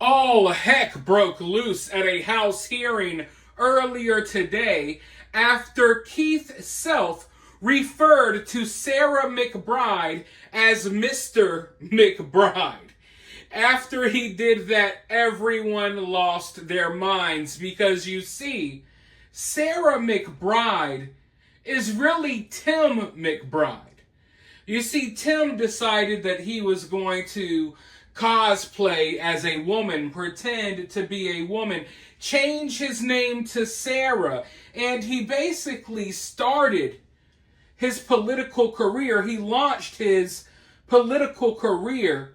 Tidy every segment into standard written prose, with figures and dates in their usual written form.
All heck broke loose at a House hearing earlier today after Keith Self referred to Sarah McBride as Mr. McBride. After he did that, everyone lost their minds because you see, Sarah McBride is really Tim McBride. You see, Tim decided that he was going to cosplay as a woman, pretend to be a woman, change his name to Sarah, and he basically started his political career. He launched his political career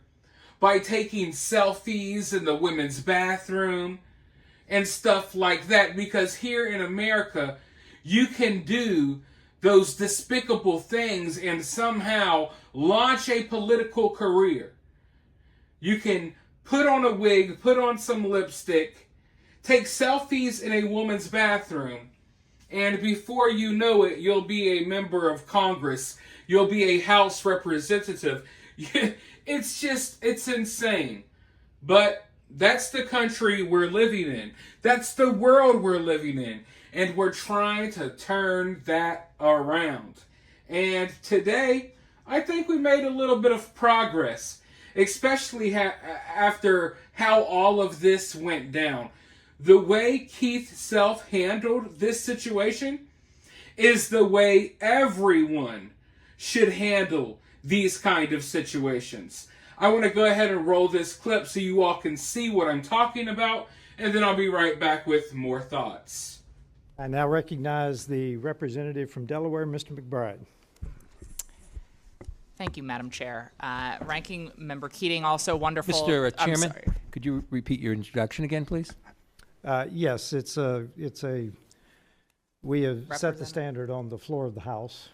by taking selfies in the women's bathroom and stuff like that, because here in America, you can do those despicable things and somehow launch a political career. You can put on a wig, put on some lipstick, take selfies in a woman's bathroom, and before you know it, you'll be a member of Congress. You'll be a House representative. It's insane. But that's the country we're living in. That's the world we're living in. And we're trying to turn that around. And today, I think we made a little bit of progress, especially after how all of this went down. The way Keith Self handled this situation is the way everyone should handle these kind of situations. I want to go ahead and roll this clip so you all can see what I'm talking about, and then I'll be right back with more thoughts. I now recognize the representative from Delaware, Mr. McBride. Thank you, Madam Chair. Ranking Member Keating, also wonderful. Mr. Chairman, could you repeat your introduction again, please? Yes, we have set the standard on the floor of the House,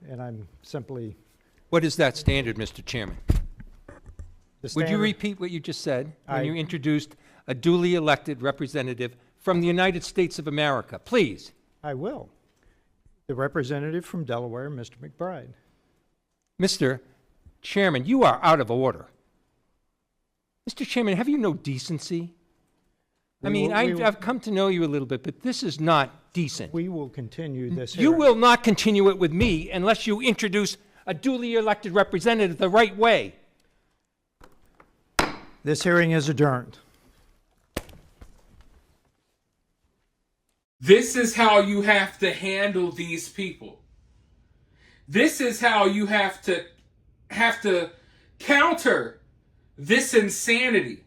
and I'm simply... What is that standard, Mr. Chairman? Would you repeat what you just said when you introduced a duly elected representative from the United States of America? Please. I will. The representative from Delaware, Mr. McBride. Mr. Chairman, you are out of order. Mr. Chairman, have you no decency? I've come to know you a little bit, but this is not decent. We will continue this You hearing. will not continue it with me unless you introduce a duly elected representative the right way. This hearing is adjourned. This is how you have to handle these people. This is how you have to counter this insanity.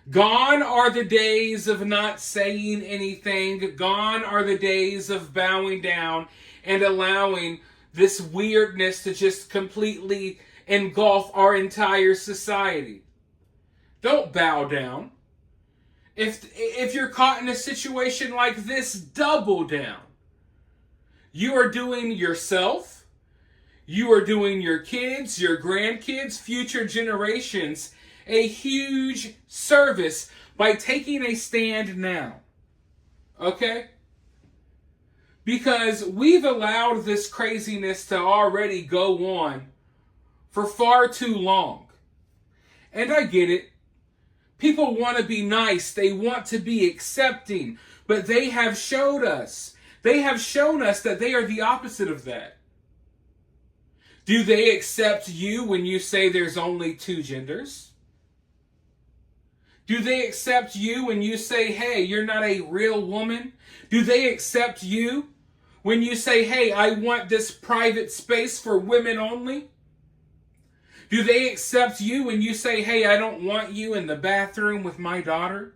Gone are the days of not saying anything. Gone are the days of bowing down and allowing this weirdness to just completely engulf our entire society. Don't bow down. If you're caught in a situation like this, double down. You are doing yourself, you are doing your kids, your grandkids, future generations a huge service by taking a stand now. Okay? Because we've allowed this craziness to already go on for far too long. And I get it. People want to be nice. They want to be accepting. But they have showed us. They have shown us that they are the opposite of that. Do they accept you when you say there's only two genders? Do they accept you when you say, hey, you're not a real woman? Do they accept you when you say, hey, I want this private space for women only? Do they accept you when you say, hey, I don't want you in the bathroom with my daughter?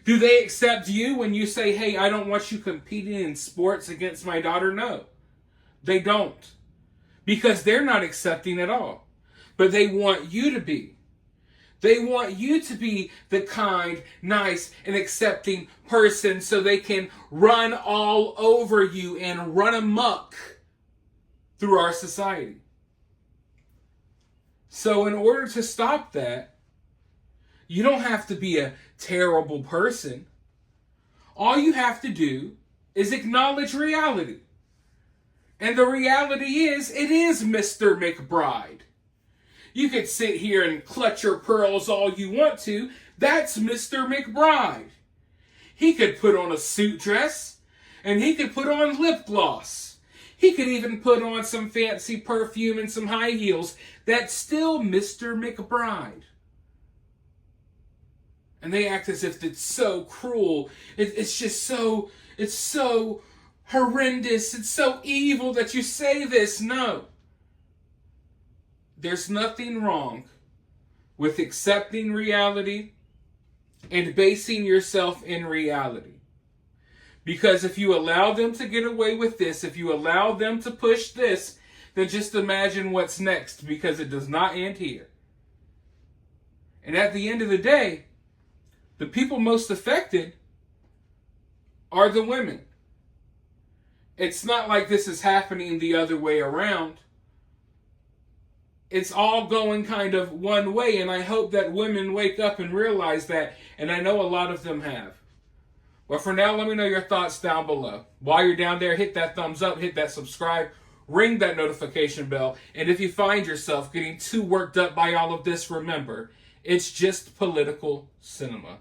Do they accept you when you say, hey, I don't want you competing in sports against my daughter? No, they don't. Because they're not accepting at all. But they want you to be. They want you to be the kind, nice, and accepting person so they can run all over you and run amok through our society. So in order to stop that, you don't have to be a terrible person. All you have to do is acknowledge reality. And the reality is, it is Mr. McBride. You could sit here and clutch your pearls all you want to. That's Mr. McBride. He could put on a suit dress, and he could put on lip gloss. He could even put on some fancy perfume and some high heels. That's still Mr. McBride. And they act as if it's so cruel. It's just so, it's so horrendous. It's so evil that you say this. No. There's nothing wrong with accepting reality and basing yourself in reality. Because if you allow them to get away with this, if you allow them to push this, then just imagine what's next, because it does not end here. And at the end of the day, the people most affected are the women. It's not like this is happening the other way around. It's all going kind of one way, and I hope that women wake up and realize that, and I know a lot of them have. But for now, let me know your thoughts down below. While you're down there, hit that thumbs up, hit that subscribe, ring that notification bell, and if you find yourself getting too worked up by all of this, remember, it's just political cinema.